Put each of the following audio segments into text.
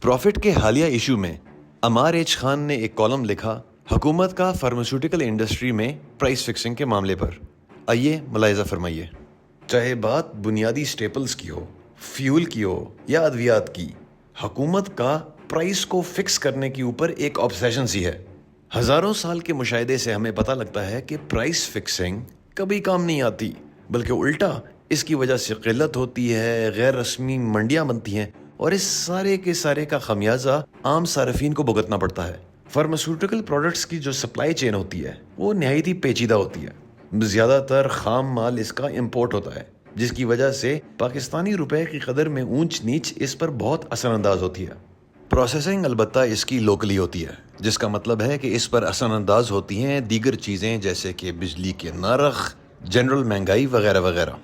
Profit के हालिया issue में अमार एच खान ने एक कॉलम लिखा हुकूमत का फार्मास्यूटिकल इंडस्ट्री में प्राइस फिक्सिंग के मामले पर। आइए मुलाहिजा फरमाइए। चाहे बात बुनियादी स्टेपल्स की हो, फ्यूल की हो या अद्वियात की, हुकूमत का प्राइस को फिक्स करने के ऊपर एक ऑब्सेशन सी है। हज़ारों साल के मुशाहिदे से हमें पता लगता है कि प्राइस फिक्सिंग कभी काम नहीं आती, बल्कि उल्टा इसकी वजह से किल्लत होती है, गैर रस्मी मंडियाँ बनती हैं और इस सारे के सारे का खमियाजा आम सार्फिन को भुगतना पड़ता है। फार्मास्यूटिकल प्रोडक्ट्स की जो सप्लाई चेन होती है वो नहायत ही पेचीदा होती है। ज़्यादातर खाम माल इसका इम्पोर्ट होता है, जिसकी वजह से पाकिस्तानी रुपए की कदर में ऊंच नीच इस पर बहुत असरअंदाज होती है। प्रोसेसिंग अलबत्ता इसकी लोकली होती है, जिसका मतलब है कि इस पर असरअंदाज होती हैं दीगर चीज़ें जैसे कि बिजली के नरख, जनरल महंगाई वगैरह वगैरह।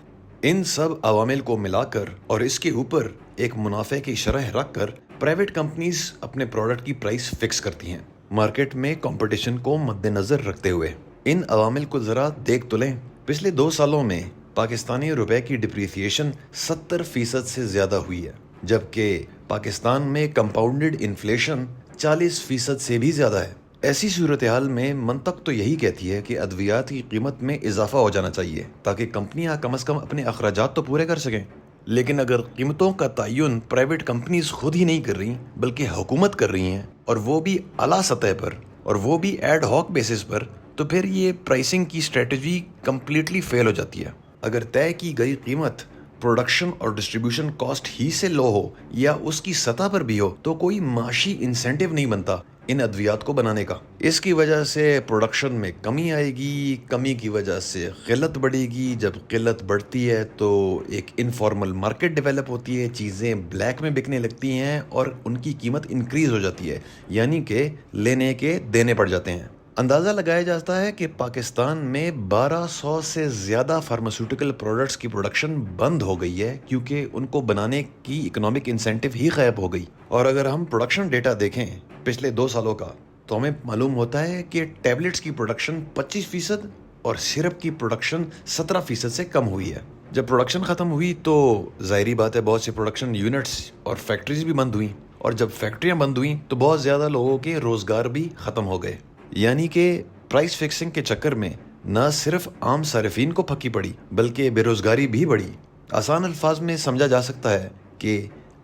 इन सब अवामिल को मिलाकर और इसके ऊपर एक मुनाफे की शरह रख कर प्राइवेट कंपनीज अपने प्रोडक्ट की प्राइस फिक्स करती हैं, मार्केट में कंपटीशन को मद्देनज़र रखते हुए। इन अवामिल को ज़रा देख तो लें। पिछले 2 सालों में पाकिस्तानी रुपए की डिप्रिसिएशन 70% से ज़्यादा हुई है, जबकि पाकिस्तान में कंपाउंडेड इन्फ्लेशन 40% से भी ज़्यादा है। ऐसी सूरत हाल में मंतक तो यही कहती है कि अद्वियात की कीमत में इजाफा हो जाना चाहिए ताकि कंपनियां कम से कम अपने अखराजात तो पूरे कर सकें। लेकिन अगर कीमतों का तयन प्राइवेट कंपनीज खुद ही नहीं कर रही बल्कि हुकूमत कर रही हैं, और वो भी आला सतह पर, और वो भी एड हॉक बेसिस पर, तो फिर ये प्राइसिंग की स्ट्रेटजी कम्प्लीटली फेल हो जाती है। अगर तय की गई कीमत प्रोडक्शन और डिस्ट्रीब्यूशन कॉस्ट ही से लो हो या उसकी सतह पर भी हो तो कोई माशी इंसेंटिव नहीं बनता इन अद्वियात को बनाने का। इसकी वजह से प्रोडक्शन में कमी आएगी, कमी की वजह से किल्लत बढ़ेगी, जब किल्लत बढ़ती है तो एक इनफॉर्मल मार्केट डेवलप होती है, चीज़ें ब्लैक में बिकने लगती हैं और उनकी कीमत इंक्रीज हो जाती है, यानी कि लेने के देने पड़ जाते हैं। अंदाज़ा लगाया जाता है कि पाकिस्तान में 1200 से ज़्यादा फार्मास्यूटिकल प्रोडक्ट्स की प्रोडक्शन बंद हो गई है क्योंकि उनको बनाने की इकोनॉमिक इंसेंटिव ही गायब हो गई। और अगर हम प्रोडक्शन डेटा देखें पिछले 2 सालों का, तो हमें मालूम होता है कि टैबलेट्स की प्रोडक्शन 25% और सिरप की प्रोडक्शन 17% से कम हुई है। जब प्रोडक्शन ख़त्म हुई तो ज़ाहिरी बात है बहुत सी प्रोडक्शन यूनिट्स और फैक्ट्रीज भी बंद हुई, और जब फैक्ट्रियाँ बंद हुई तो बहुत ज़्यादा लोगों के रोज़गार भी ख़त्म हो गए। यानी कि प्राइस फिक्सिंग के चक्कर में न सिर्फ आम सार्फिन को फकी पड़ी बल्कि बेरोज़गारी भी बढ़ी। आसान अल्फाज में समझा जा सकता है कि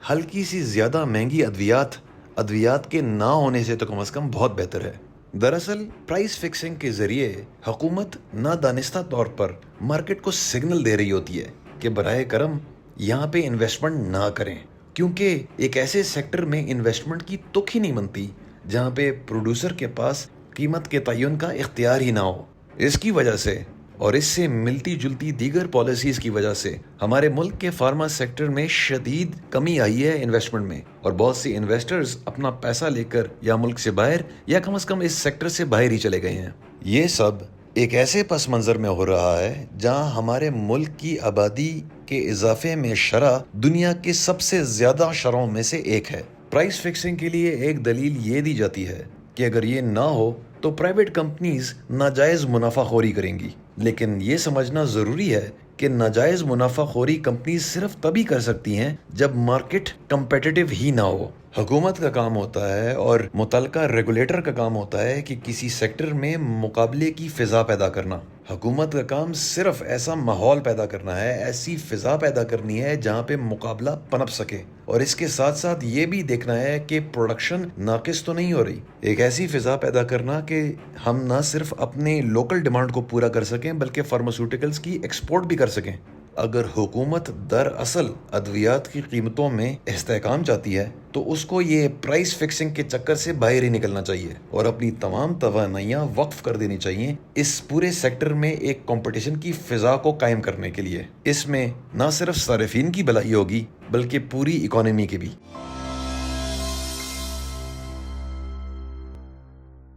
हल्की सी ज़्यादा महंगी अद्वियात के ना होने से तो कम से कम बहुत बेहतर है। दरअसल प्राइस फिक्सिंग के ज़रिए हुकूमत नादानिस्ता तौर पर मार्केट को सिग्नल दे रही होती है कि बराए करम यहाँ पे इन्वेस्टमेंट ना करें, क्योंकि एक ऐसे सेक्टर में इन्वेस्टमेंट की तुक ही नहीं बनती जहाँ पे प्रोड्यूसर के पास कीमत के तयन का इख्तियार ही ना हो। इसकी वजह से और इससे मिलती जुलती दीगर पॉलिसीज़ की वजह से हमारे मुल्क के फार्मा सेक्टर में शदीद कमी आई है इन्वेस्टमेंट में, और बहुत सी इन्वेस्टर्स अपना पैसा लेकर या मुल्क से बाहर या कम से कम इस सेक्टर से बाहर ही चले गए हैं। ये सब एक ऐसे पस मंज़र में हो रहा है जहाँ हमारे मुल्क की आबादी के इजाफे में शरह दुनिया के सबसे ज़्यादा शरहों में से एक है। प्राइस फिक्सिंग के लिए एक दलील ये दी जाती है कि अगर ये ना हो तो प्राइवेट कंपनीज नाजायज़ मुनाफाखोरी करेंगी, लेकिन ये समझना ज़रूरी है कि नाजायज़ मुनाफाखोरी कंपनीज सिर्फ तभी कर सकती हैं जब मार्केट कंपेटिटिव ही ना हो। हुकूमत का काम होता है और मुतलका रेगुलेटर का काम होता है कि किसी सेक्टर में मुकाबले की फ़िज़ा पैदा करना। हुकूमत का काम सिर्फ ऐसा माहौल पैदा करना है, ऐसी फ़िज़ा पैदा करनी है जहाँ पे मुकाबला पनप सके, और इसके साथ साथ ये भी देखना है कि प्रोडक्शन नाकिस तो नहीं हो रही। एक ऐसी फ़िज़ा पैदा करना कि हम ना सिर्फ अपने लोकल डिमांड को पूरा कर सकें बल्कि फार्मास्यूटिकल्स की एक्सपोर्ट भी कर सकें। अगर हुकूमत दरअसल अद्वियात की कीमतों में इस्तेहकाम चाहती है तो उसको ये प्राइस फिक्सिंग के चक्कर से बाहर ही निकलना चाहिए और अपनी तमाम तवानाइयाँ वक्फ कर देनी चाहिए इस पूरे सेक्टर में एक कंपटीशन की फ़िज़ा को कायम करने के लिए। इसमें ना सिर्फ सार्फिन की भलाई होगी बल्कि पूरी इकोनॉमी की भी।